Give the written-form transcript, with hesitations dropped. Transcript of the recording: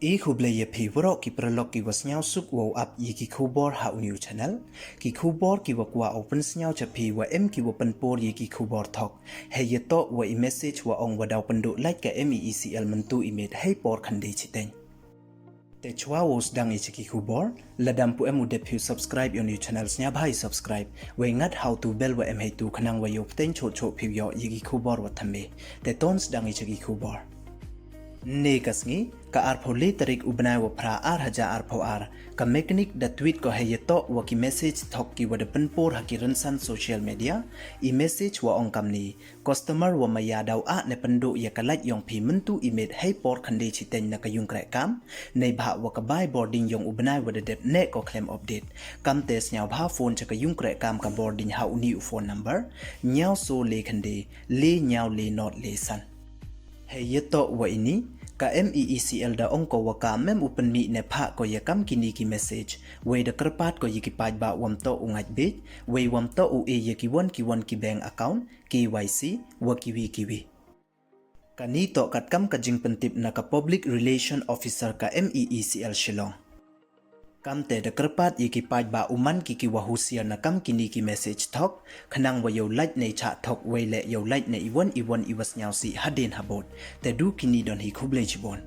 Khubor ye phi ki prolog ki wasnyao suk wo up ye ki Khubor how new channel ki Khubor ki wakwa open snyao chapi wa ki wa penpor ye ki Khubor Thok he ye to wa message wa ong wa daw pendu like ka MEECL mentu image hey por khande chiteng te chwa wos dang e ki Khubor ladam pu de phu subscribe your new channels nya bhai subscribe we ngat how to bell wa hey tu khanang wa yok teng chot chot phu yo ye ki Khubor wa thambe te tons dang e ki Khubor Negasngi ka arpholi tarik ubnai wa phra haja arpho ka mechanic da tweet ko hayeto wa ki message Thok ki wa depan por hakiran san social media message wa ong kamni customer wa maya daw ne pendo ya kalaj yong phi mentu image hay por khande chiteng na kayung kre kam nei bha wa ka buy boarding yong ubnai wa de ne ko claim update kam tes nyao bha phone cha kayung kre kam ka boarding ha uni phone number nyao so le khande le nyao le not le san hayeto wa ini ka MEECL da ongko wa ka mem upen mi ne pha ko ya kam kini ki message we da karpat ko yiki Paidbah wam to ungaj bit we wam to u e yiki won ki bank account KYC wa kiwi kani to kat kam ka jing pentip na ka public relation officer ka MEECL Shillong kam te da karpat yiki Paidbah uman ki wa Husiar na kam kini ki message Thok khanang wa yo like nei cha Thok we le yo like nei iwan iwas nyao si hadin habot te du kini don hi khuble chibon